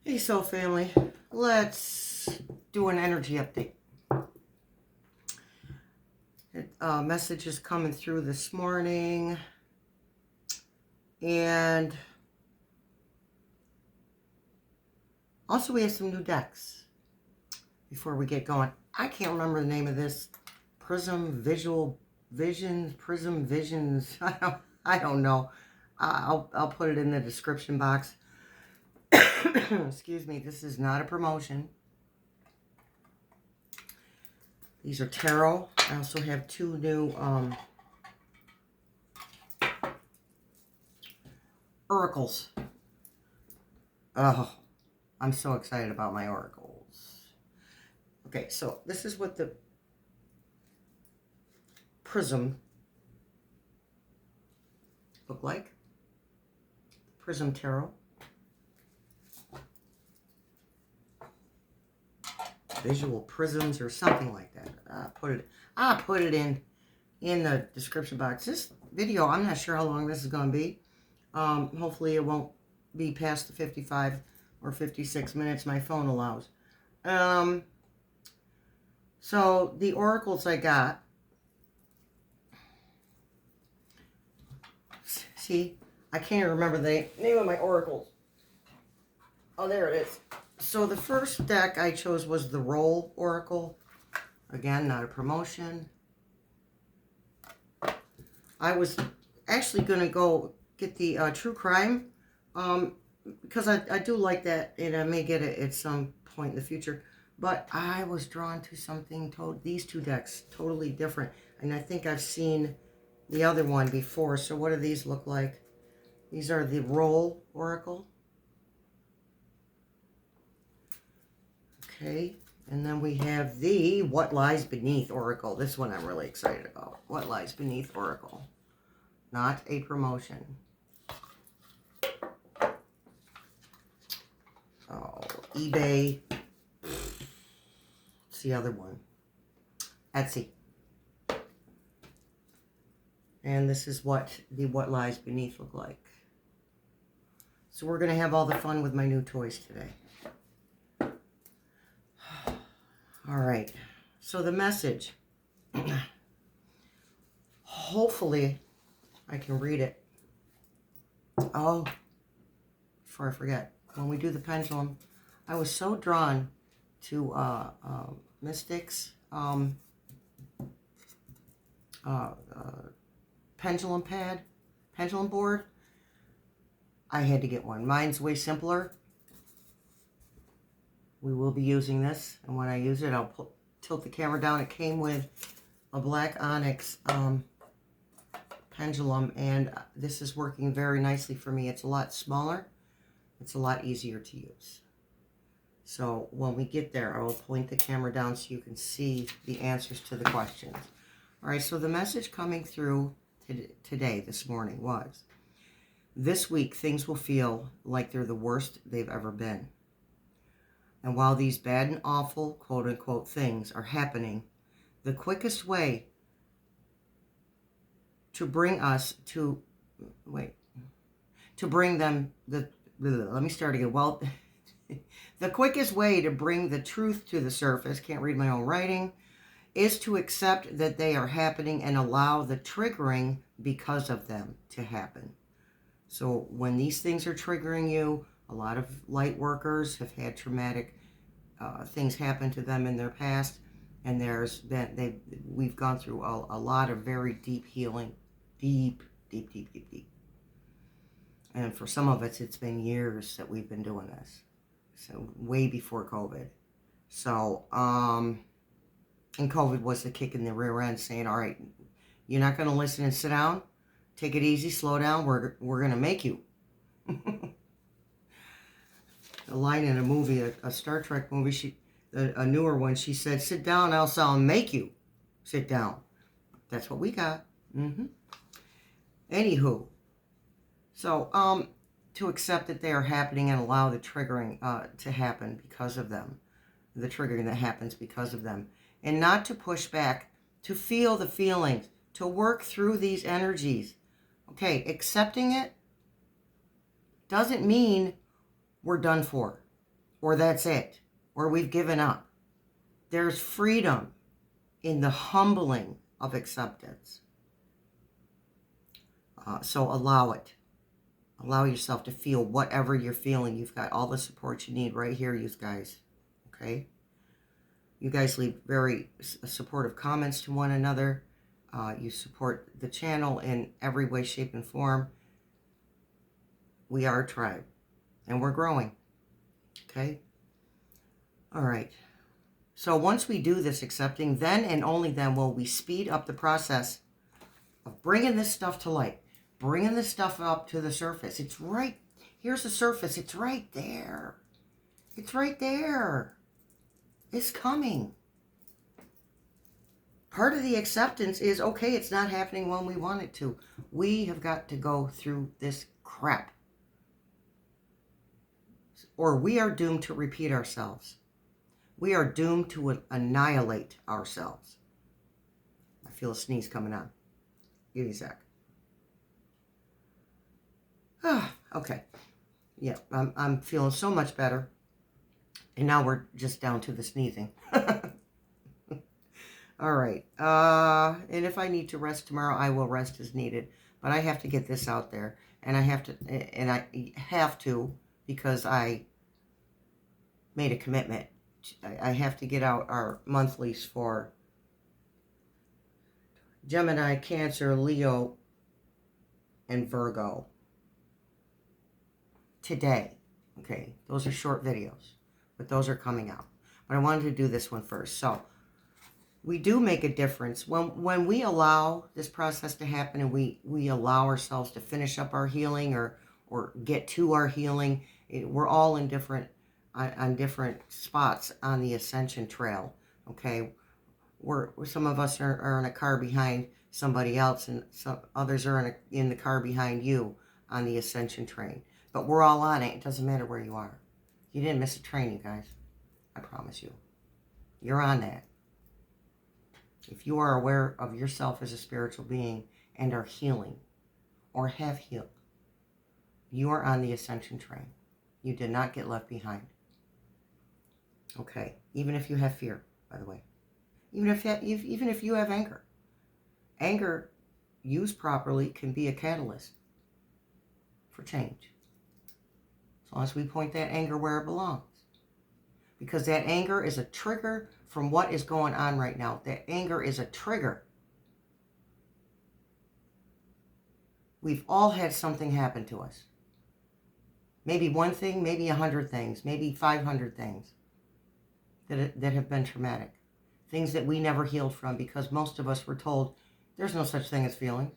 Hey, Soul Family. Let's do an energy update. Message is coming through this morning. And also we have some new decks before we get going. I can't remember the name of this. Prism Visions. I don't know. I'll put it in the description box. Excuse me, this is not a promotion. These are tarot. I also have two new oracles. Oh, I'm so excited about my oracles. Okay, so this is what the prism look like. Prism tarot. Visual prisms or something like that. I'll put it in the description box. This video, I'm not sure how long this is going to be. Hopefully it won't be past the 55 or 56 minutes my phone allows. So the oracles I got. See, I can't remember the name of my oracles. Oh, there it is. So the first deck I chose was the Roll Oracle. Again, not a promotion. I was actually going to go get the True Crime because I do like that, and I may get it at some point in the future. But I was drawn to something, these two decks, totally different. And I think I've seen the other one before. So what do these look like? These are the Roll Oracle. Okay, and then we have the What Lies Beneath Oracle. This one I'm really excited about. What Lies Beneath Oracle. Not a promotion. Oh, eBay. What's the other one? Etsy. And this is what the What Lies Beneath look like. So we're going to have all the fun with my new toys today. All right, so the message, hopefully I can read it. Oh, before I forget, when we do the pendulum, I was so drawn to Mystics pendulum board. I had to get one. Mine's way simpler. We will be using this, and when I use it, I'll tilt the camera down. It came with a black onyx pendulum, and this is working very nicely for me. It's a lot smaller. It's a lot easier to use. So when we get there, I will point the camera down so you can see the answers to the questions. All right, so the message coming through today, this morning, was, this week things will feel like they're the worst they've ever been. And while these bad and awful, quote-unquote, things are happening, the quickest way to bring us to, to bring them, let me start again. Well, the quickest way to bring the truth to the surface, can't read my own writing, is to accept that they are happening and allow the triggering because of them to happen. So when these things are triggering you, a lot of light workers have had traumatic things happen to them in their past, and we've gone through a lot of very deep healing, deep. And for some of us, it's been years that we've been doing this, so way before COVID. So, and COVID was the kick in the rear end, saying, "All right, you're not going to listen and sit down. Take it easy, slow down. We're going to make you." A line in a movie, a Star Trek movie, a newer one, she said, "Sit down, else I'll make you sit down." That's what we got. Anywho, so to accept that they are happening and allow the triggering to happen because of them, the triggering that happens because of them, and not to push back, to feel the feelings, to work through these energies. Okay, accepting it doesn't mean we're done for. or that's it, or we've given up. There's freedom in the humbling of acceptance. So allow it. Allow yourself to feel whatever you're feeling. You've got all the support you need right here, you guys. Okay? You guys leave very supportive comments to one another. You support the channel in every way, shape, and form. We are a tribe, and we're growing. Okay? All right. So once we do this accepting, then and only then will we speed up the process of bringing this stuff to light, bringing this stuff up to the surface. It's right, here's the surface. It's right there. It's right there. It's coming. Part of the acceptance is, okay, it's not happening when we want it to. We have got to go through this crap, or we are doomed to repeat ourselves. We are doomed to annihilate ourselves. I feel a sneeze coming on. Give me a sec. Okay. Yeah, I'm feeling so much better. And now we're just down to the sneezing. All right. And if I need to rest tomorrow, I will rest as needed. But I have to get this out there. And I have to, because I made a commitment. I have to get out our monthlies for Gemini, Cancer, Leo, and Virgo today. Okay, those are short videos, but those are coming out. But I wanted to do this one first. So we do make a difference when we allow this process to happen, and we allow ourselves to finish up our healing or get to our healing. We're all in different on different spots on the ascension trail. Okay, some of us are in a car behind somebody else, and some others are in the car behind you on the ascension train. But we're all on it. It doesn't matter where you are. You didn't miss a train, you guys. I promise you. You're on that. If you are aware of yourself as a spiritual being and are healing or have healed, you are on the ascension train. You did not get left behind. Okay, even if you have fear, by the way. Even if you have anger. Anger, used properly, can be a catalyst for change. As long as we point that anger where it belongs. Because that anger is a trigger from what is going on right now. That anger is a trigger. We've all had something happen to us. Maybe one thing, maybe 100 things, maybe 500 things that have been traumatic. Things that we never healed from, because most of us were told there's no such thing as feelings.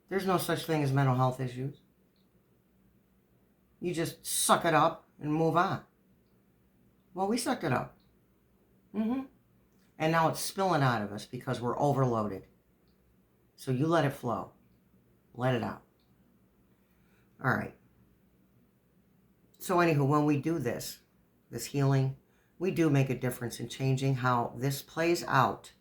There's no such thing as mental health issues. You just suck it up and move on. Well, we sucked it up. And now it's spilling out of us because we're overloaded. So you let it flow. Let it out. All right. So anywho, when we do this healing, we do make a difference in changing how this plays out.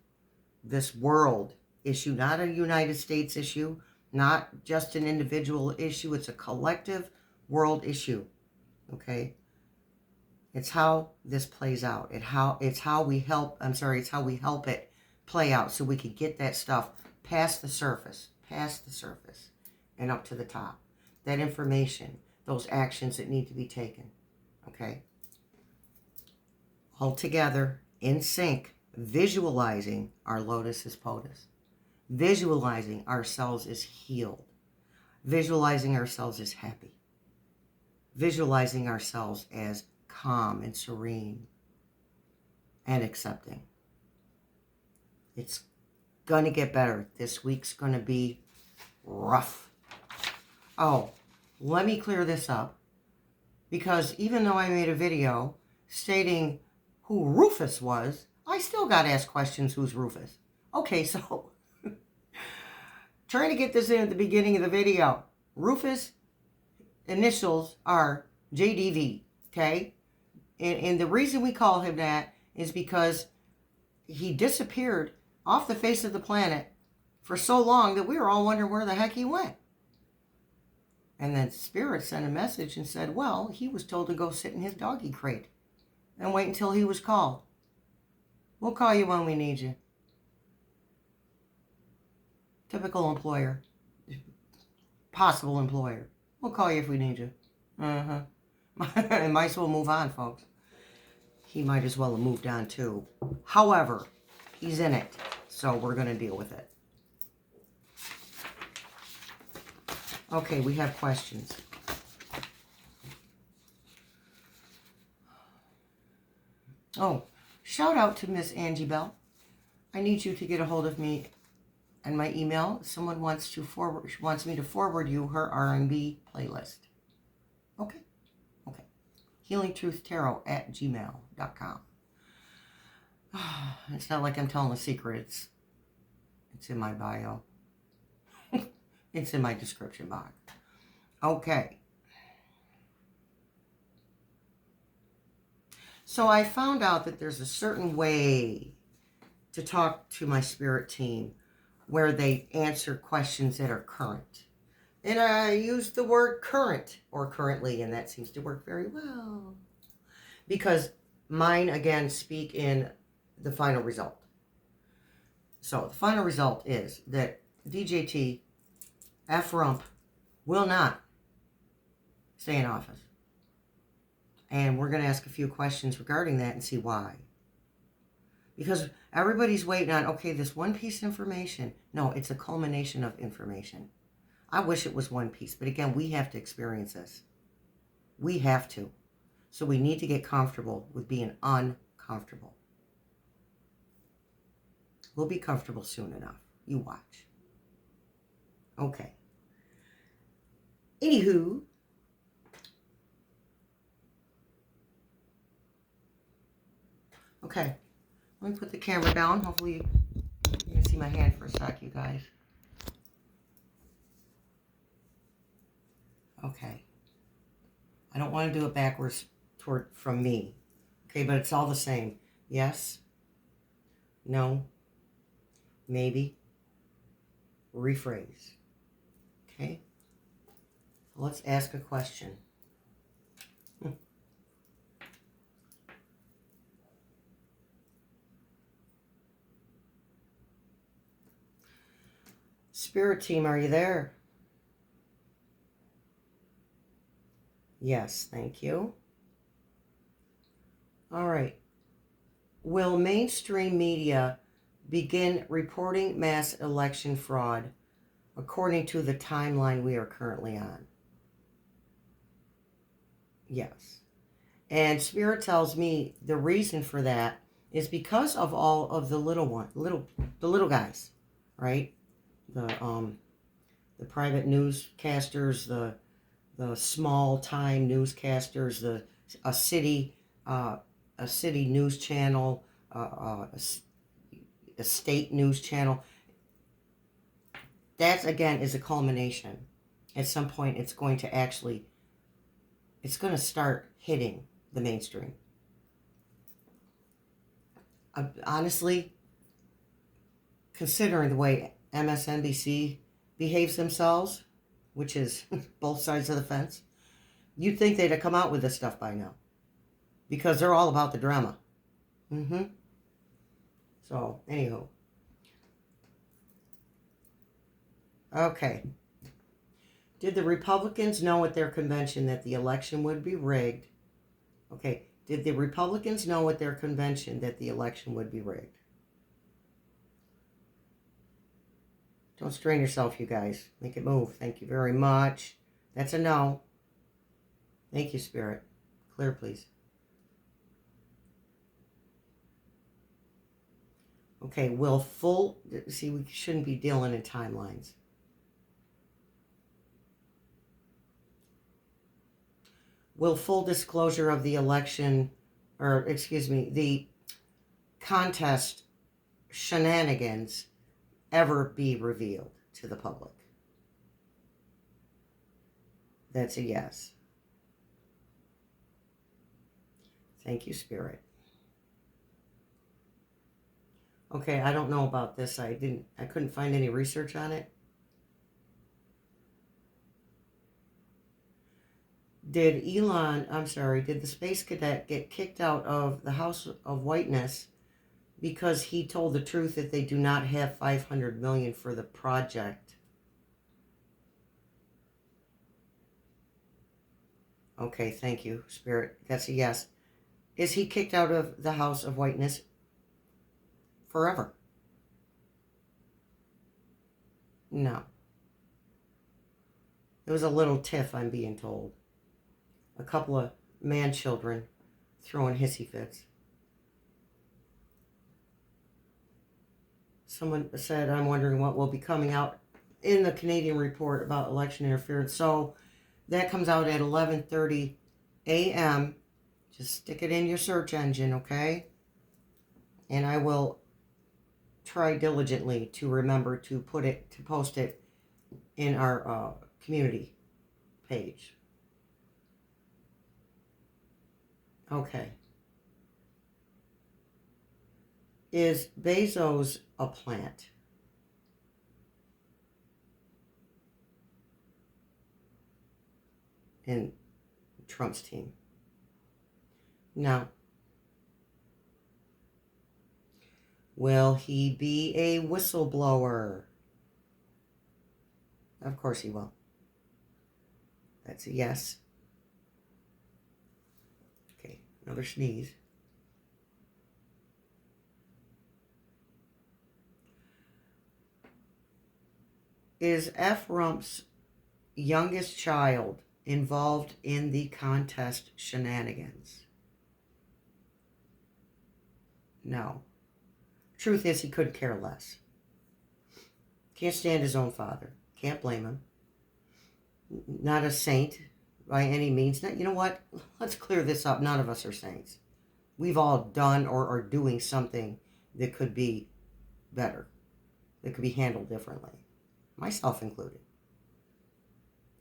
This world issue, not a United States issue, not just an individual issue. It's a collective world issue. Okay? It's how this plays out. It's how we help it play out so we can get that stuff past the surface, and up to the top. That information, those actions that need to be taken. Okay? All together, in sync, visualizing our lotus as POTUS. Visualizing ourselves as healed. Visualizing ourselves as happy. Visualizing ourselves as calm and serene and accepting. It's going to get better. This week's going to be rough. Oh, let me clear this up, because even though I made a video stating who Rufus was, I still got asked questions, who's Rufus? Okay, so trying to get this in at the beginning of the video. Rufus initials are JDV, okay? And the reason we call him that is because he disappeared off the face of the planet for so long that we were all wondering where the heck he went. And then Spirit sent a message and said, well, he was told to go sit in his doggy crate and wait until he was called. We'll call you when we need you. Typical employer. Possible employer. We'll call you if we need you. Uh-huh. Might as well move on, folks. He might as well have moved on, too. However, he's in it, so we're going to deal with it. Okay, we have questions. Oh, shout out to Miss Angie Bell. I need you to get a hold of me and my email. Someone wants me to forward you her R&B playlist. Okay. healingtruthtarot@gmail.com. It's not like I'm telling a secret. It's in my bio. It's in my description box. Okay. So I found out that there's a certain way to talk to my spirit team where they answer questions that are current. And I use the word current or currently, and that seems to work very well. Because mine, again, speak in the final result. So the final result is that DJT F. Rump will not stay in office. And we're going to ask a few questions regarding that and see why. Because everybody's waiting on, okay, this one piece of information. No, it's a culmination of information. I wish it was one piece, but again, we have to experience this. We have to. So we need to get comfortable with being uncomfortable. We'll be comfortable soon enough. You watch. Okay. Anywho. Okay. Let me put the camera down. Hopefully you can see my hand for a sec, you guys. Okay. I don't want to do it backwards from me. Okay, but it's all the same. Yes. No. Maybe. Rephrase. Okay. Let's ask a question. Spirit team, are you there? Yes, thank you. All right. Will mainstream media begin reporting mass election fraud according to the timeline we are currently on? Yes. And Spirit tells me the reason for that is because of all of the little guys, right? The private newscasters, the small time newscasters, a city news channel, a state news channel. That again is a culmination. At some point, it's going to start hitting the mainstream. Honestly, considering the way MSNBC behaves themselves, which is both sides of the fence, you'd think they'd have come out with this stuff by now. Because they're all about the drama. So, anywho. Okay. Did the Republicans know at their convention that the election would be rigged? Okay. Did the Republicans know at their convention that the election would be rigged? Don't strain yourself, you guys. Make it move. Thank you very much. That's a no. Thank you, Spirit. Clear, please. Okay, see, we shouldn't be dealing in timelines. Will full disclosure of the election, the contest shenanigans ever be revealed to the public? That's a yes. Thank you, Spirit. Okay, I don't know about this. I couldn't find any research on it. did the Space Cadet get kicked out of the House of Whiteness because he told the truth that they do not have 500 million for the project? Okay, thank you, Spirit. That's a yes. Is he kicked out of the House of Whiteness forever? No. It was a little tiff, I'm being told. A couple of man-children throwing hissy fits. Someone said, I'm wondering what will be coming out in the Canadian report about election interference. So that comes out at 11:30 a.m. Just stick it in your search engine, okay? And I will try diligently to remember to post it in our community page. Okay. Is Bezos a plant? In Trump's team? No. Will he be a whistleblower? Of course he will. That's a yes. Okay, another sneeze. Is F. Rump's youngest child involved in the contest shenanigans? No. Truth is, he couldn't care less. Can't stand his own father. Can't blame him. Not a saint by any means. You know what? Let's clear this up. None of us are saints. We've all done or are doing something that could be better, that could be handled differently. Myself included.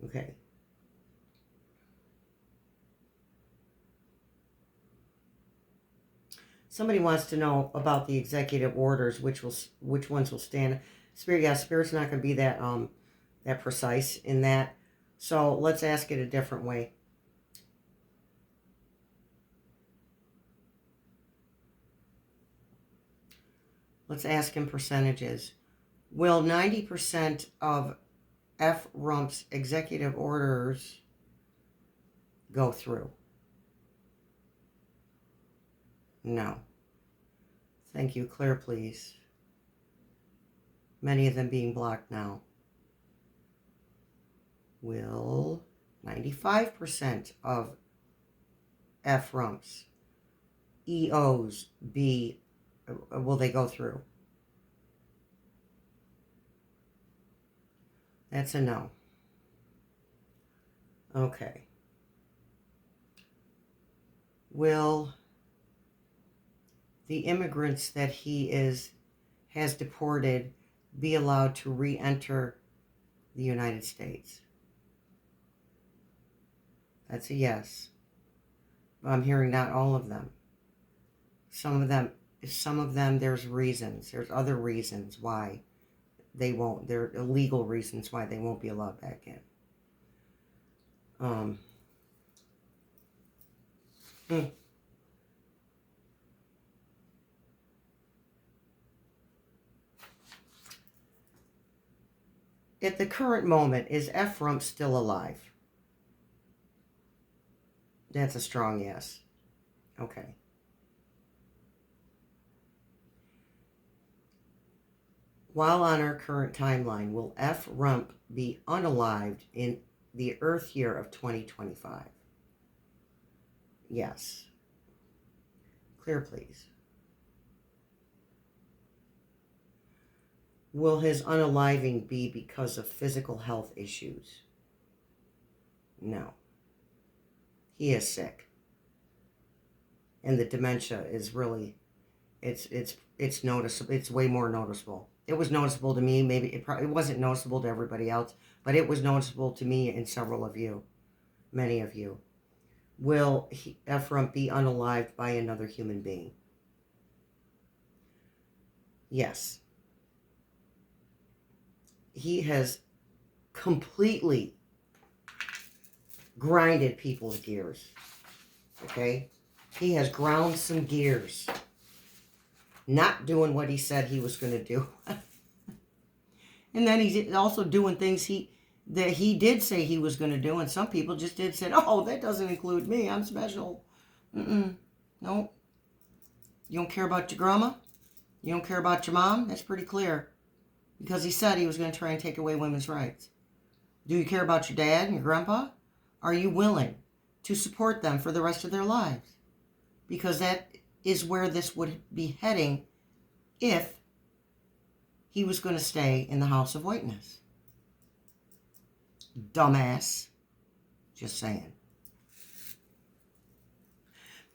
Okay. Somebody wants to know about the executive orders, which ones will stand. Spirit, yeah, Spirit's not going to be that precise in that. So let's ask it a different way. Let's ask in percentages. Will 90% of F. Rump's executive orders go through? No. Thank you. Clear, please. Many of them being blocked now. Will 95% of F. Rump's EOs will they go through? That's a no. Okay. Will the immigrants that he has deported be allowed to re-enter the United States? That's a yes. I'm hearing not all of them. Some of them, there's reasons. There's other reasons why they won't. There are illegal reasons why they won't be allowed back in. At the current moment, is F. Rump still alive? That's a strong yes. Okay. While on our current timeline, will F. Rump be unalived in the Earth year of 2025? Yes. Clear, please. Will his unaliving be because of physical health issues? No. He is sick. And the dementia is really, it's noticeable. It's way more noticeable. It was noticeable to me. Maybe it wasn't noticeable to everybody else, but it was noticeable to me and several of you, many of you. Will F. Rump be unalived by another human being? Yes. He has completely grinded people's gears. Okay? He has ground some gears. Not doing what he said he was going to do. And then he's also doing things that he did say he was going to do, and some people just did say, oh, that doesn't include me, I'm special. No. You don't care about your grandma? You don't care about your mom? That's pretty clear. Because he said he was going to try and take away women's rights. Do you care about your dad and your grandpa? Are you willing to support them for the rest of their lives? Because that is where this would be heading if he was going to stay in the house of whiteness. Dumbass. Just saying.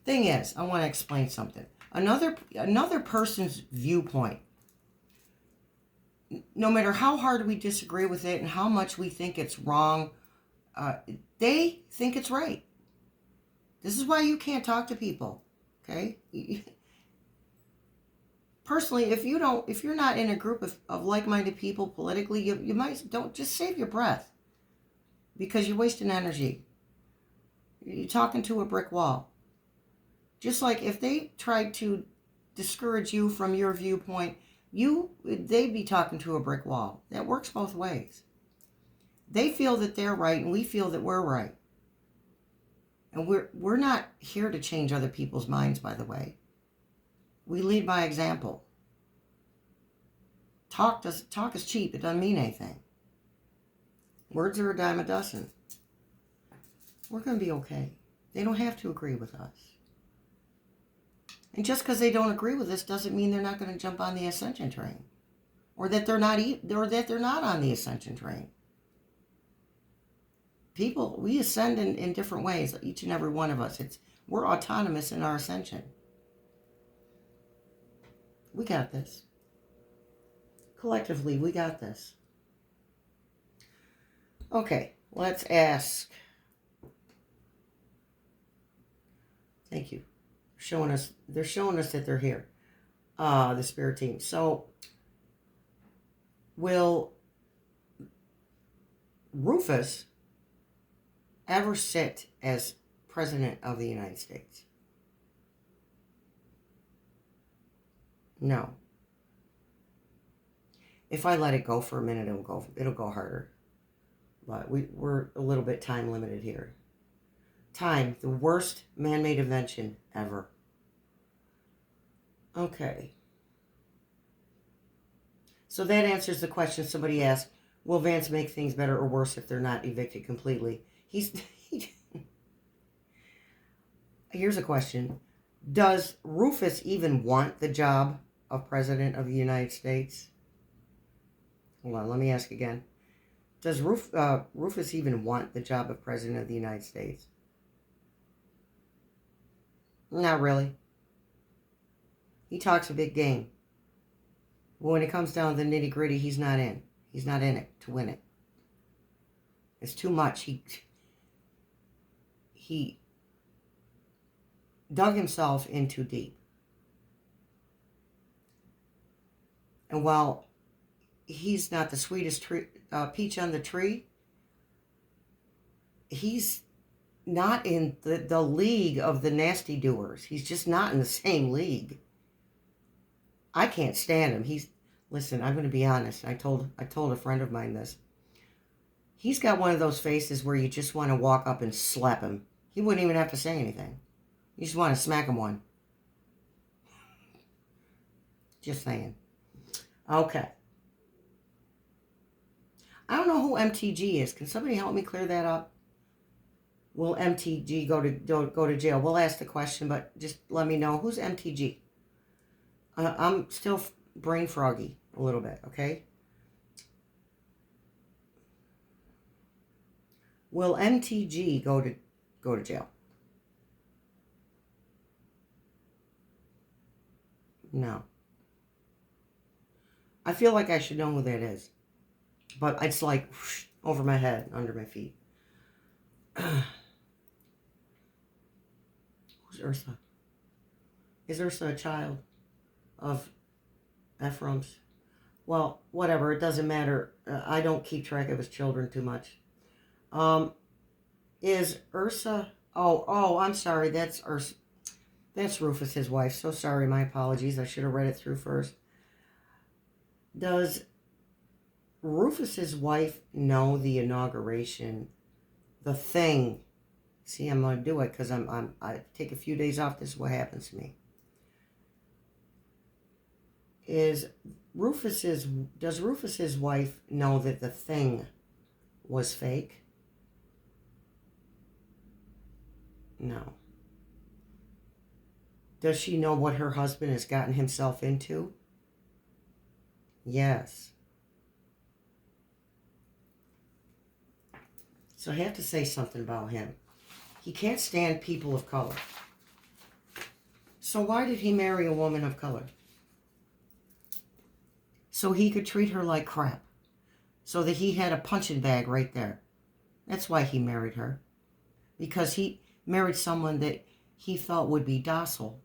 Thing is, I want to explain something. Another person's viewpoint, no matter how hard we disagree with it and how much we think it's wrong, they think it's right. This is why you can't talk to people, okay? Personally, if you're not in a group of like-minded people politically, you might don't just save your breath, because you're wasting energy. You're talking to a brick wall. Just like if they tried to discourage you from your viewpoint, they'd be talking to a brick wall. That works both ways. They feel that they're right, and we feel that we're right. And we're not here to change other people's minds, by the way. We lead by example. Talk is cheap. It doesn't mean anything. Words are a dime a dozen. We're going to be okay. They don't have to agree with us. And just because they don't agree with us doesn't mean they're not going to jump on the ascension train, or that they're not on the ascension train. People, we ascend in different ways, each and every one of us. We're autonomous in our ascension. We got this. Collectively, we got this. Okay, let's ask. Thank you. They're showing us that they're here. The spirit team. So, will Rufus ever sit as President of the United States? No. If I let it go for a minute, it'll go harder. But we're a little bit time limited here. Time, the worst man-made invention ever. Okay. So that answers the question somebody asked, will Vance make things better or worse if they're not evicted completely? Here's a question. Does Rufus even want the job of President of the United States? Hold on, let me ask again. Does Rufus even want the job of President of the United States? Not really. He talks a big game. But when it comes down to the nitty-gritty, he's not in. He's not in it to win it. It's too much. He dug himself in too deep. And while he's not the sweetest peach on the tree, he's not in the league of the nasty doers. He's just not in the same league. I can't stand him. Listen, I'm going to be honest. I told a friend of mine this. He's got one of those faces where you just want to walk up and slap him. He wouldn't even have to say anything. You just want to smack him one. Just saying. Okay. I don't know who MTG is. Can somebody help me clear that up? Will MTG go to jail? We'll ask the question, but just let me know. Who's MTG? I'm still brain froggy a little bit, okay? Will MTG go to jail? No. I feel like I should know who that is. But it's like whoosh, over my head, under my feet. Who's Ursa? Is Ursa a child of Ephraim's? Well, whatever. It doesn't matter. I don't keep track of his children too much. Is Ursa... Oh, I'm sorry. That's Ursa. That's Rufus, his wife. So sorry. My apologies. I should have read it through first. Does Rufus's wife know the inauguration, the thing? See, I'm going to do it because I take a few days off. This is what happens to me. Does Rufus's wife know that the thing was fake? No. Does she know what her husband has gotten himself into? Yes. So I have to say something about him. He can't stand people of color. So why did he marry a woman of color? So he could treat her like crap. So that he had a punching bag right there. That's why he married her. Because he married someone that he felt would be docile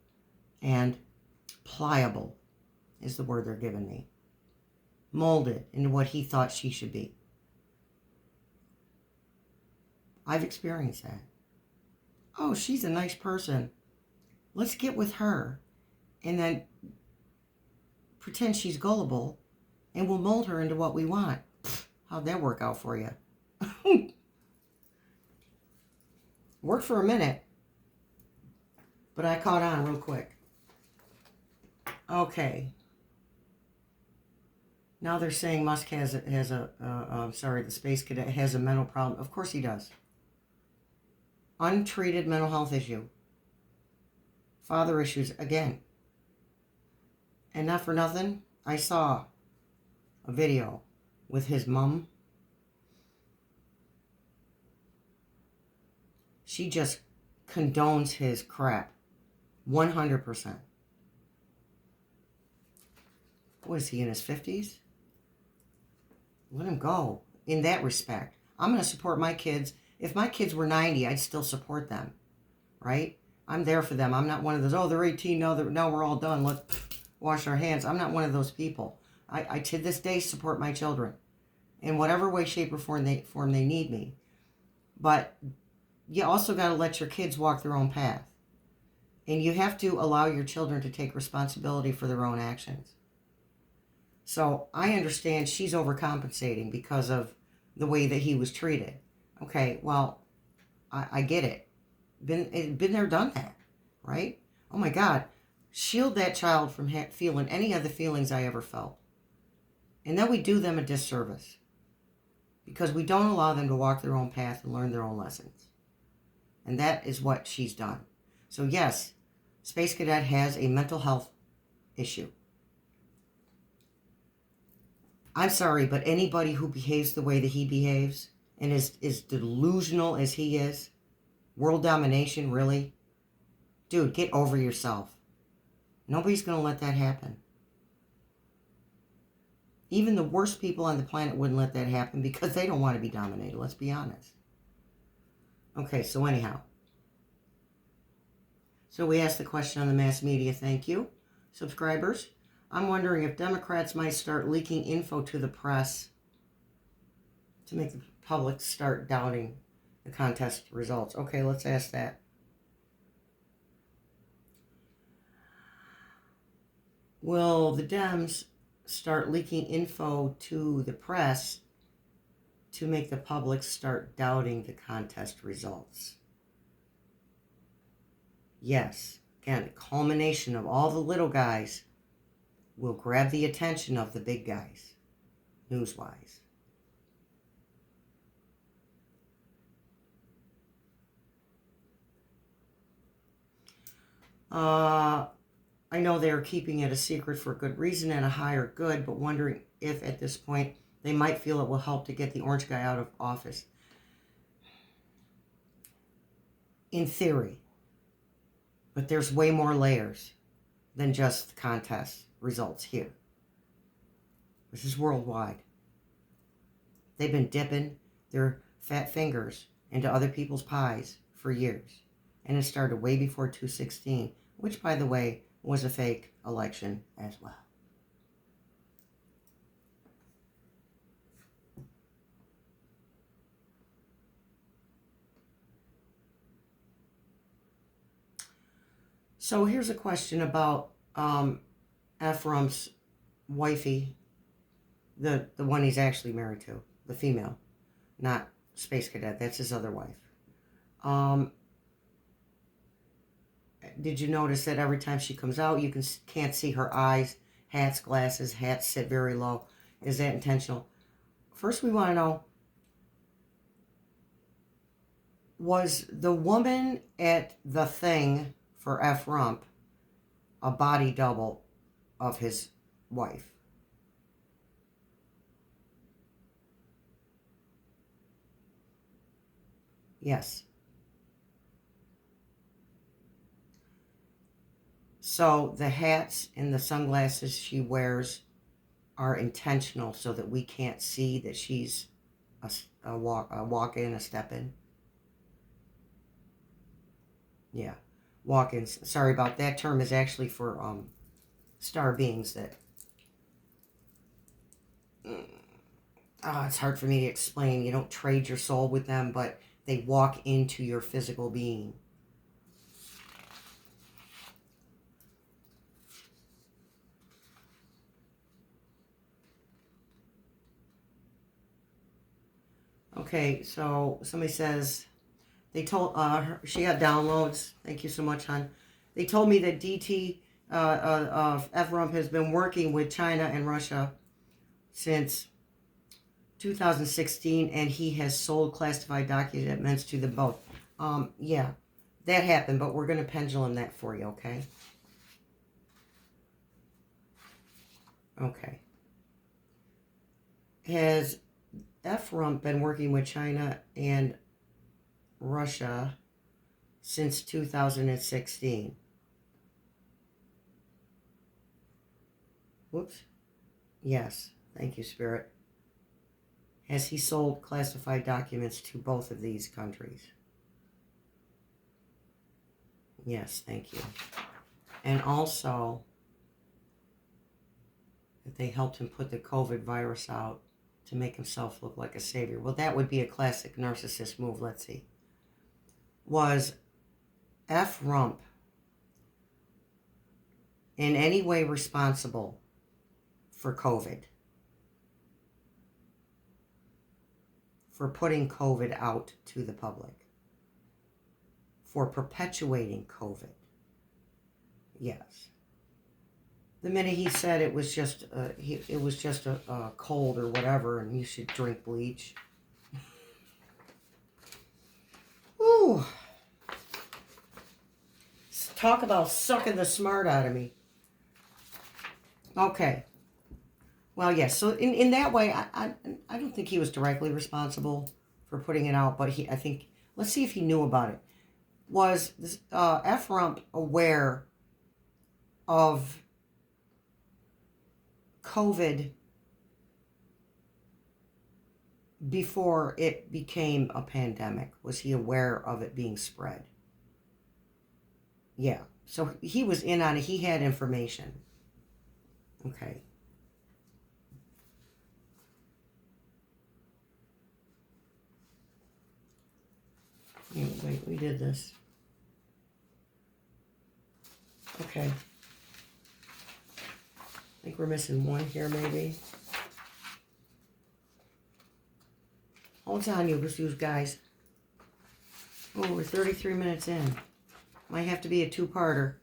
and pliable, is the word they're giving me. Molded into what he thought she should be. I've experienced that. Oh, she's a nice person. Let's get with her. And then pretend she's gullible. And we'll mold her into what we want. How'd that work out for you? Worked for a minute. But I caught on real quick. Okay. Now they're saying Musk the Space Cadet has a mental problem. Of course he does. Untreated mental health issue. Father issues again. And not for nothing, I saw a video with his mom. She just condones his crap. 100%. What is he, in his 50s? Let him go in that respect. I'm going to support my kids. If my kids were 90, I'd still support them, right? I'm there for them. I'm not one of those, oh, they're 18, now we're all done. Let's wash our hands. I'm not one of those people. I to this day support my children in whatever way, shape, or form they need me. But you also got to let your kids walk their own path. And you have to allow your children to take responsibility for their own actions. So I understand she's overcompensating because of the way that he was treated. Okay, well, I get it. Been there, done that, right? Oh my God. Shield that child from feeling any of the feelings I ever felt. And then we do them a disservice. Because we don't allow them to walk their own path and learn their own lessons. And that is what she's done. So yes, Space Cadet has a mental health issue. I'm sorry, but anybody who behaves the way that he behaves and is delusional as he is, world domination, really? Dude, get over yourself. Nobody's going to let that happen. Even the worst people on the planet wouldn't let that happen because they don't want to be dominated, let's be honest. Okay, so anyhow. So we asked the question on the mass media, thank you. Subscribers, I'm wondering if Democrats might start leaking info to the press to make the public start doubting the contest results. Okay, let's ask that. Will the Dems start leaking info to the press to make the public start doubting the contest results? Yes. Again, the culmination of all the little guys will grab the attention of the big guys, news-wise. I know they're keeping it a secret for a good reason and a higher good, but wondering if at this point they might feel it will help to get the orange guy out of office. In theory. But there's way more layers than just the contest results here. This is worldwide. They've been dipping their fat fingers into other people's pies for years. And it started way before 2016, which, by the way, was a fake election as well. So here's a question about Ephraim's wifey, the one he's actually married to, the female, not Space Cadet. That's his other wife. Did you notice that every time she comes out, you can't see her eyes, hats, glasses, hats sit very low? Is that intentional? First, we want to know, was the woman at the thing for Ephraim a body double of his wife? Yes. So the hats and the sunglasses she wears are intentional so that we can't see that she's a walk-in, a step-in. Yeah, walk-ins. Sorry about that. Term is actually for star beings that... it's hard for me to explain. You don't trade your soul with them, but they walk into your physical being. Okay, so somebody says they told she got downloads. Thank you so much, hon. They told me that DT Ephraim has been working with China and Russia since 2016, and he has sold classified documents to them both. Yeah, that happened, but we're going to pendulum that for you, okay? Okay. Has Ephraim been working with China and Russia since 2016? Whoops. Yes. Thank you, Spirit. Has he sold classified documents to both of these countries? Yes, thank you. And also, that they helped him put the COVID virus out to make himself look like a savior. Well, that would be a classic narcissist move. Let's see. Was Ephraim in any way responsible for COVID? For putting COVID out to the public? For perpetuating COVID? Yes. The minute he said it was just a cold or whatever, and you should drink bleach. Ooh. Talk about sucking the smart out of me. Okay. Well, yes. So in that way, I don't think he was directly responsible for putting it out, but I think, let's see if he knew about it. Was Ephraim aware of COVID before it became a pandemic? Was he aware of it being spread? Yeah. So he was in on it. He had information. Okay. Wait, we did this. Okay. I think we're missing one here, maybe. Hold on, you guys. Oh, we're 33 minutes in. Might have to be a two-parter.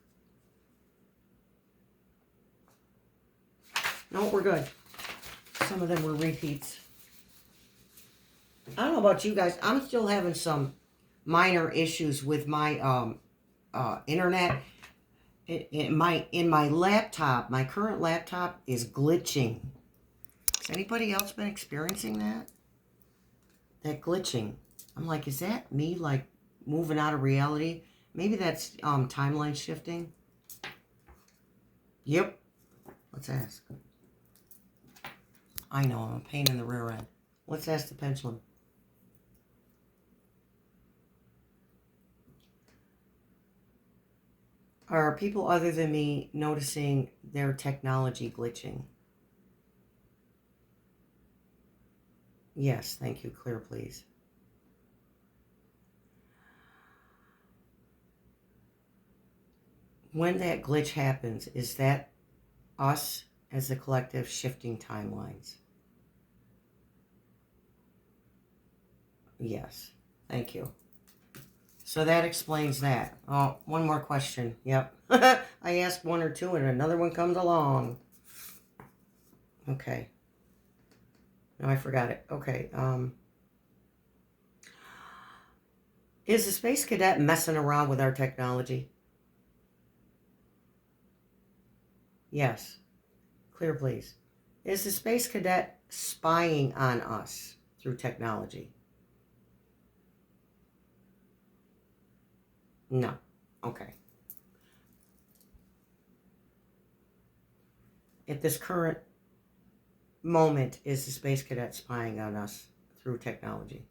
No, we're good. Some of them were repeats. I don't know about you guys. I'm still having some minor issues with my internet. In my laptop, my current laptop is glitching. Has anybody else been experiencing that? That glitching. I'm like, is that me, like, moving out of reality? Maybe that's timeline shifting. Yep. Let's ask. I know, I'm a pain in the rear end. Let's ask the pendulum. Are people other than me noticing their technology glitching? Yes, thank you. Clear, please. When that glitch happens, is that us as a collective shifting timelines? Yes. Thank you. So that explains that. Oh, one more question. Yep. I asked one or two and another one comes along. Okay. No, I forgot it. Okay. Is the Space Cadet messing around with our technology? Yes. Clear, please. Is the Space Cadet spying on us through technology? No. Okay. At this current moment, is the Space Cadet spying on us through technology?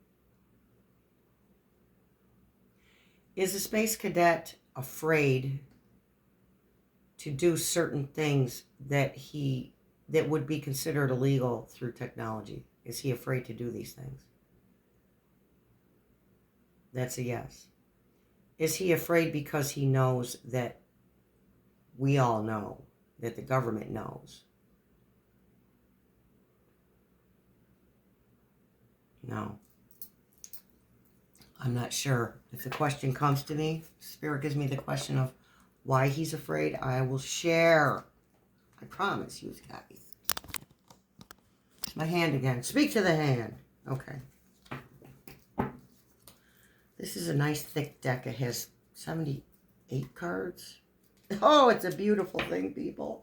Is the Space Cadet afraid to do certain things that would be considered illegal through technology? Is he afraid to do these things? That's a yes. Is he afraid because he knows that we all know, that the government knows? No. I'm not sure. If the question comes to me, Spirit gives me the question of why he's afraid, I will share. I promise you guys. It's my hand again. Speak to the hand. Okay. This is a nice thick deck. It has 78 cards. Oh, it's a beautiful thing, people.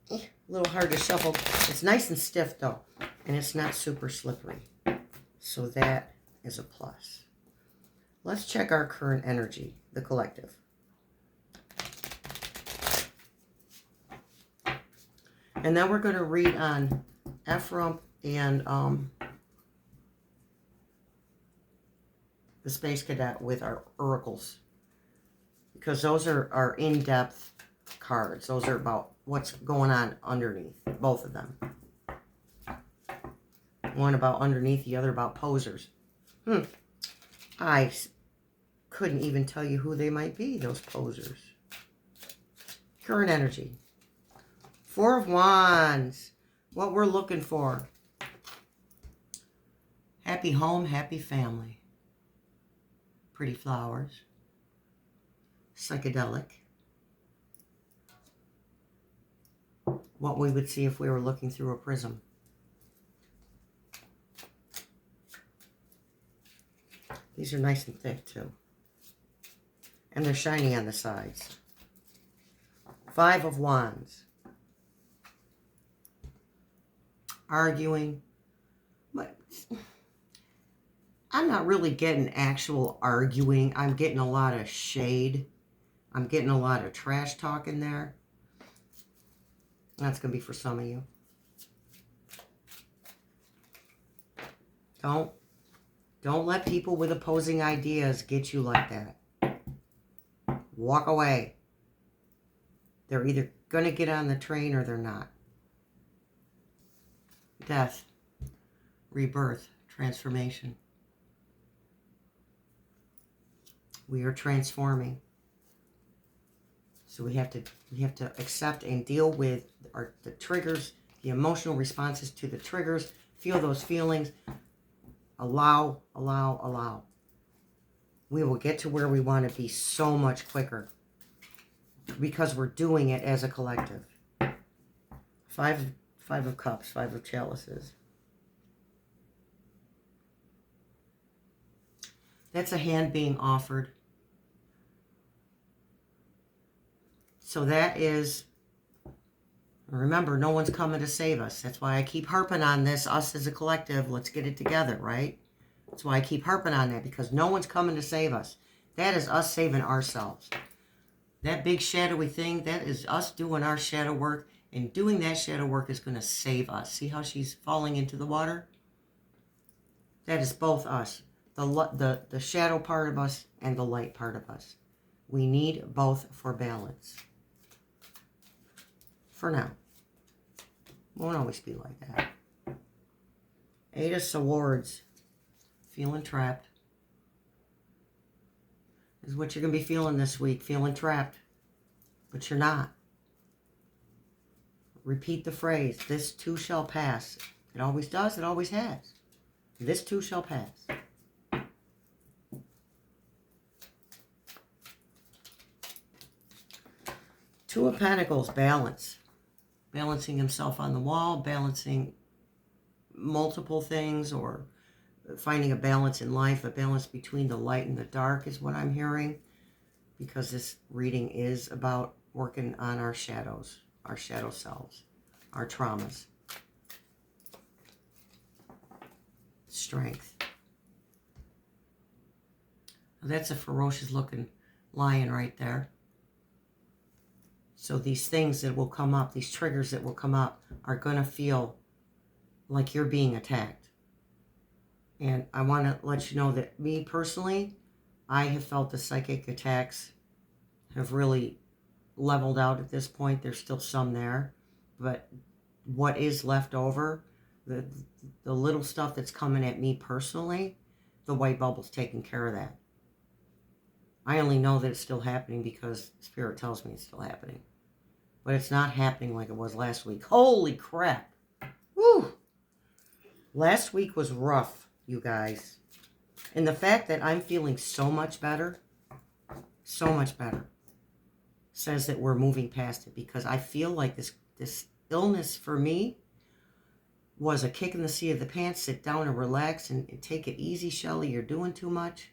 A little hard to shuffle. It's nice and stiff, though. And it's not super slippery. So that is a plus. Let's check our current energy, the collective. And then we're going to read on Ephraim and the Space Cadet with our oracles. Because those are our in-depth cards. Those are about what's going on underneath, both of them. One about underneath, the other about posers. I couldn't even tell you who they might be, those posers. Current energy. 4 of Wands. What we're looking for. Happy home, happy family. Pretty flowers. Psychedelic. What we would see if we were looking through a prism. These are nice and thick too. And they're shiny on the sides. 5 of Wands. Arguing. But I'm not really getting actual arguing. I'm getting a lot of shade. I'm getting a lot of trash talk in there. That's going to be for some of you. Don't let people with opposing ideas get you like that. Walk away. They're either going to get on the train or they're not. Death, rebirth, transformation. We are transforming. So we have to accept and deal with the triggers, the emotional responses to the triggers. Feel those feelings. Allow. We will get to where we want to be so much quicker because we're doing it as a collective. 5 of Cups, 5 of Chalices. That's a hand being offered. So that is, remember, no one's coming to save us. That's why I keep harping on this, us as a collective. Let's get it together, right? That's why I keep harping on that, because no one's coming to save us. That is us saving ourselves. That big shadowy thing, that is us doing our shadow work, and doing that shadow work is going to save us. See how she's falling into the water? That is both us, the shadow part of us and the light part of us. We need both for balance. For now. Won't always be like that. 8 of Swords. Feeling trapped. Is what you're going to be feeling this week. Feeling trapped. but you're not. Repeat the phrase, this too shall pass. It always does, it always has. This too shall pass. Two of Pentacles, balance. Balancing himself on the wall, balancing multiple things, or finding a balance in life, a balance between the light and the dark is what I'm hearing, because this reading is about working on our shadows, our shadow selves, our traumas. Strength. That's a ferocious looking lion right there. So these things that will come up, these triggers that will come up, are going to feel like you're being attacked. And I want to let you know that me personally, I have felt the psychic attacks have really leveled out at this point. There's still some there. But what is left over, the little stuff that's coming at me personally, the white bubble's taking care of that. I only know that it's still happening because Spirit tells me it's still happening. But it's not happening like it was last week. Holy crap. Woo! Last week was rough, you guys. And the fact that I'm feeling so much better, says that we're moving past it, because I feel like this illness for me was a kick in the seat of the pants. Sit down and relax and take it easy, Shelley. You're doing too much.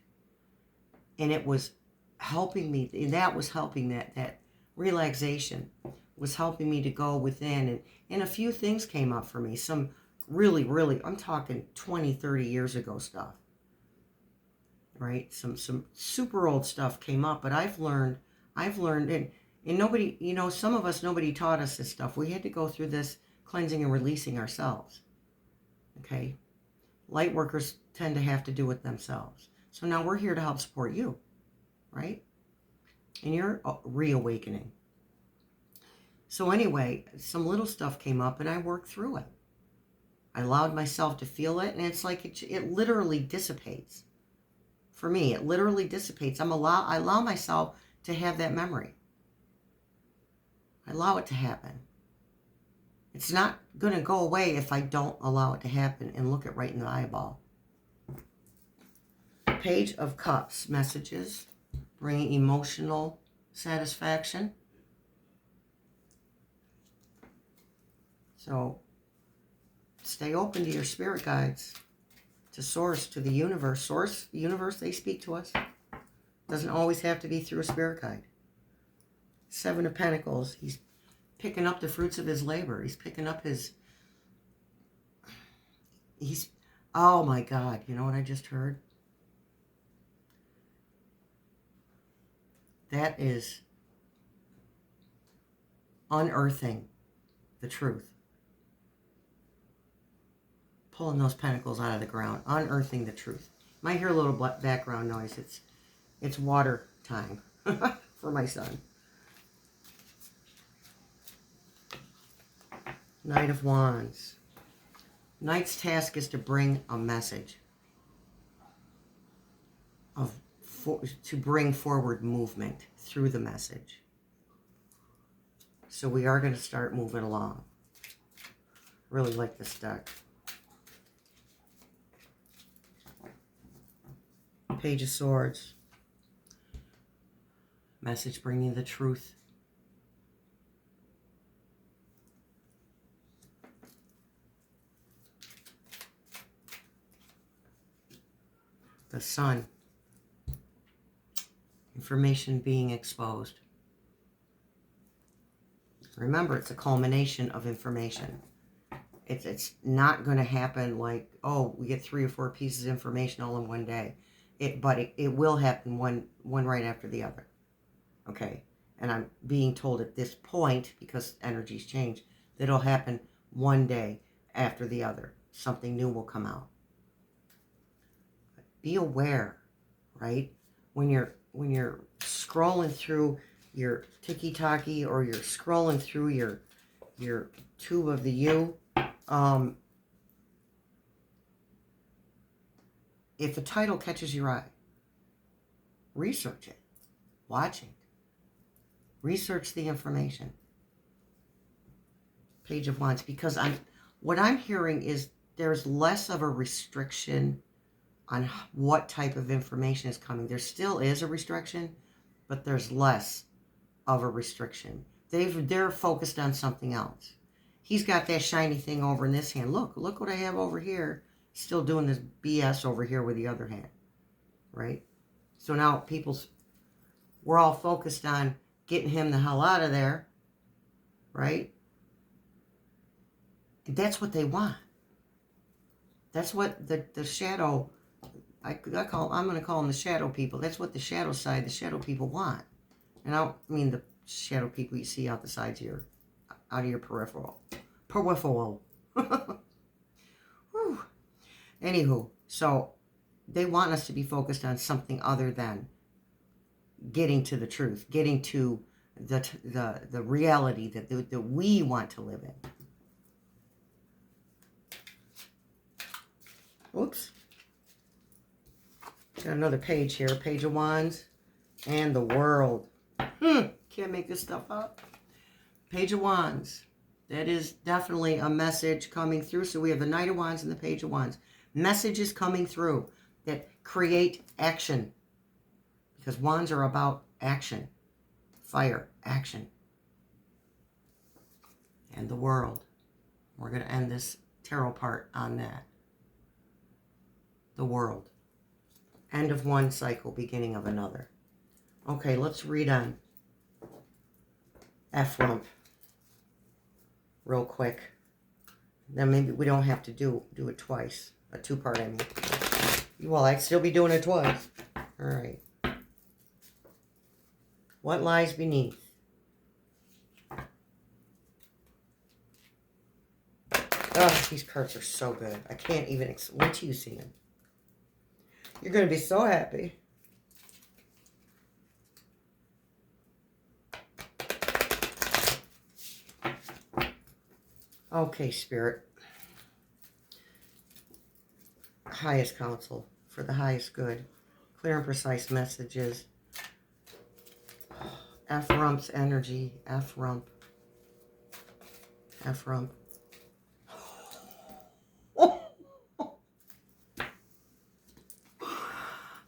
And it was helping me, and that was helping, that relaxation was helping me to go within, and a few things came up for me. Some really, I'm talking 20, 30 years ago stuff, right? Some super old stuff came up, but I've learned, and nobody, some of us, nobody taught us this stuff. We had to go through this cleansing and releasing ourselves, okay? Light workers tend to have to do it themselves. So now we're here to help support you, right? And you're reawakening. So anyway, some little stuff came up and I worked through it. I allowed myself to feel it, and it's like it literally dissipates. For me, it literally dissipates. I allow myself to have that memory. I allow it to happen. It's not going to go away if I don't allow it to happen and look it right in the eyeball. Page of Cups, messages, bringing emotional satisfaction. So stay open to your spirit guides, to source, to the universe. Source, the universe, they speak to us. Doesn't always have to be through a spirit guide. Seven of Pentacles, he's picking up the fruits of his labor. He's picking up oh my God, you know what I just heard? That is unearthing the truth. Pulling those pentacles out of the ground, unearthing the truth. Might hear a little background noise. It's water time for my son. Knight of Wands. Knight's task is to bring a message to bring forward movement through the message. So we are going to start moving along. Really like this deck. Page of Swords. Message bringing the truth. The Sun. Information being exposed. Remember, it's a culmination of information. It's not going to happen like, oh, we get 3 or 4 pieces of information all in one day. But it will happen one right after the other. Okay? And I'm being told at this point, because energies change, that it'll happen one day after the other. Something new will come out. Be aware, right? When you're scrolling through your tiki-taki, or you're scrolling through your tube of the U, if a title catches your eye, research it, watch it, Research the information. Page of Wands. Because what I'm hearing is there's less of a restriction on what type of information is coming. There still is a restriction, but there's less of a restriction. They're focused on something else. He's got that shiny thing over in this hand. Look what I have over here. Still doing this BS over here with the other hand, right? So now we're all focused on getting him the hell out of there, right? And that's what they want. That's what the shadow, I'm going to call them the shadow people. That's what the shadow side, the shadow people want. And I don't mean the shadow people you see out the sides of out of your peripheral. Peripheral. Whew. Anywho, so they want us to be focused on something other than getting to the truth, getting to the reality that we want to live in. Oops. Got another page here, Page of Wands and the World. Can't make this stuff up. Page of Wands. That is definitely a message coming through. So we have the Knight of Wands and the Page of Wands. Messages coming through that create action. Because wands are about action. Fire, action. And the World. We're going to end this tarot part on that. The World. End of one cycle, beginning of another. Okay, let's read on F-Rump real quick. Then maybe we don't have to do it twice. A two-part, I mean. Well, I'd still be doing it twice. All right. What lies beneath? Oh, these cards are so good. I can't even... Wait till you see them. You're going to be so happy. Okay, Spirit. Highest counsel for the highest good. Clear and precise messages. F-Rump's energy. F-Rump. F-Rump.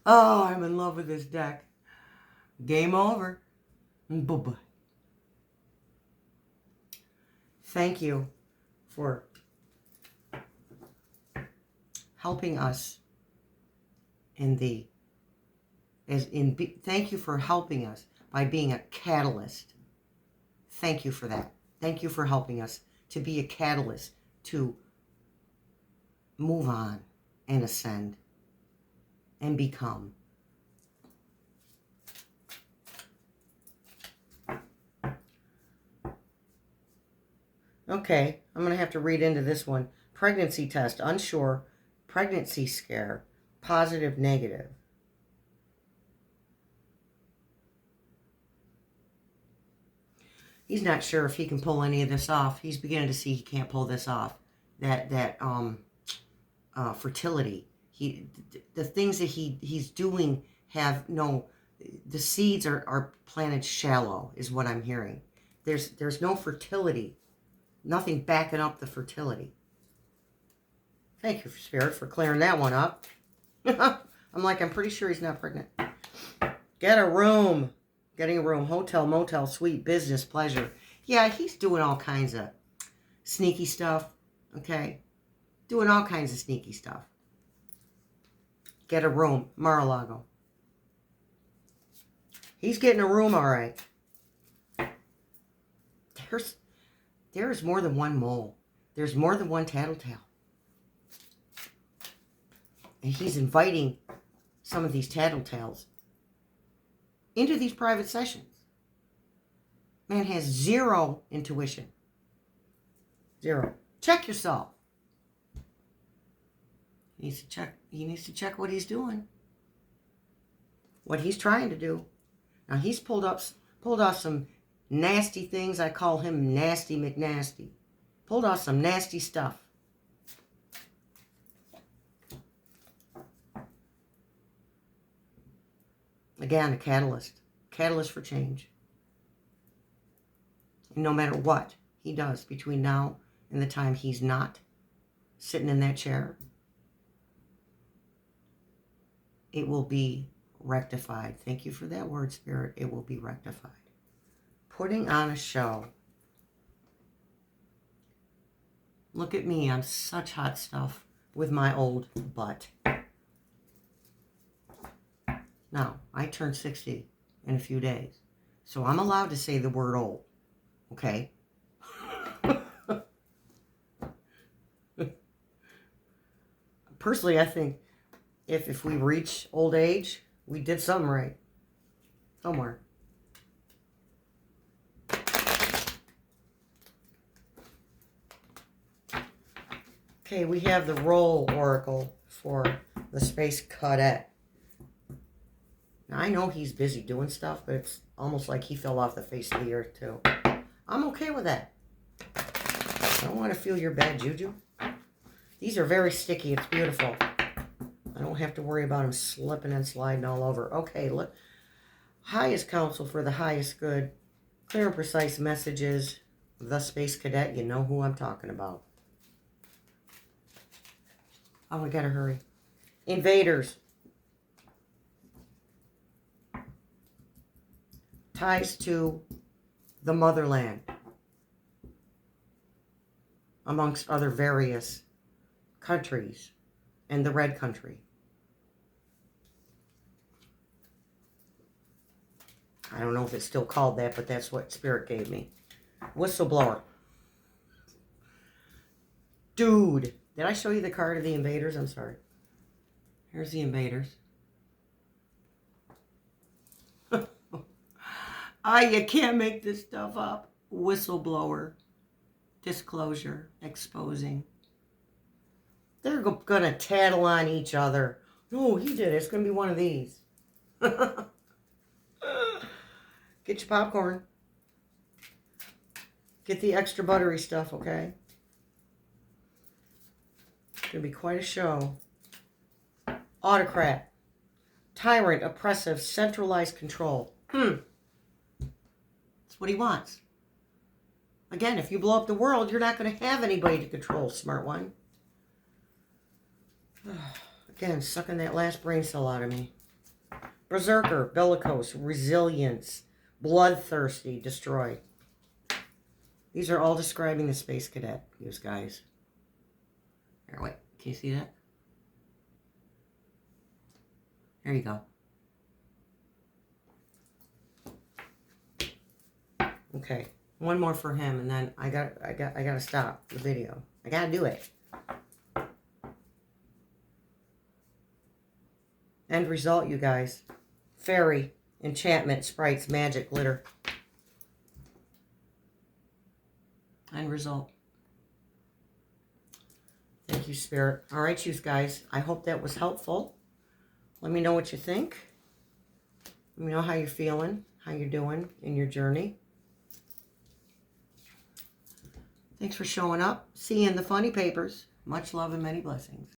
Oh, I'm in love with this deck. Game over. Bye-bye. Thank you for helping us thank you for helping us by being a catalyst. Thank you for that. Thank you for helping us to be a catalyst to move on and ascend and become. Okay, I'm going to have to read into this one. Pregnancy test, unsure, pregnancy scare, positive, negative. He's not sure if he can pull any of this off. He's beginning to see he can't pull this off. That fertility. The things that he's doing have no... The seeds are planted shallow, is what I'm hearing. There's no fertility. Nothing backing up the fertility. Thank you, Spirit, for clearing that one up. I'm pretty sure he's not pregnant. Get a room. Getting a room. Hotel, motel, suite, business, pleasure. Yeah, he's doing all kinds of sneaky stuff. Okay? Doing all kinds of sneaky stuff. Get a room. Mar-a-Lago. He's getting a room, all right. There's more than one mole. There's more than one tattletale. And he's inviting some of these tattletales into these private sessions. Man has zero intuition. Zero. Check yourself. He needs to check what he's doing. What he's trying to do. Now he's pulled off some nasty things. I call him Nasty McNasty. Pulled off some nasty stuff. Again, a catalyst. Catalyst for change. And no matter what he does between now and the time he's not sitting in that chair, it will be rectified. Thank you for that word, Spirit. It will be rectified. Putting on a show. Look at me. I'm such hot stuff with my old butt. Now, I turned 60 in a few days. So I'm allowed to say the word old. Okay? Personally, I think if we reach old age, we did something right. Somewhere. Okay, we have the Roll Oracle for the Space Cadet. Now, I know he's busy doing stuff, but it's almost like he fell off the face of the earth, too. I'm okay with that. I don't want to feel your bad juju. These are very sticky. It's beautiful. I don't have to worry about them slipping and sliding all over. Okay, look. Highest counsel for the highest good. Clear and precise messages. The Space Cadet. You know who I'm talking about. Oh, we gotta hurry. Invaders. Ties to the motherland. Amongst other various countries. And the red country. I don't know if it's still called that, but that's what Spirit gave me. Whistleblower. Dude. Did I show you the card of the invaders? I'm sorry. Here's the invaders. You can't make this stuff up. Whistleblower. Disclosure. Exposing. They're going to tattle on each other. No, he did it. It's going to be one of these. Get your popcorn. Get the extra buttery stuff, okay? It's going to be quite a show. Autocrat. Tyrant, oppressive, centralized control. That's what he wants. Again, if you blow up the world, you're not going to have anybody to control, smart one. Again, sucking that last brain cell out of me. Berserker, bellicose, resilience, bloodthirsty, destroy. These are all describing the Space Cadet, these guys. Here, wait. Can you see that? There you go. Okay. One more for him, and then I gotta stop the video. I gotta do it. End result, you guys. Fairy, enchantment, sprites, magic, glitter. End result. Thank you, Spirit. All right, you guys. I hope that was helpful. Let me know what you think. Let me know how you're feeling, how you're doing in your journey. Thanks for showing up. See you in the funny papers. Much love and many blessings.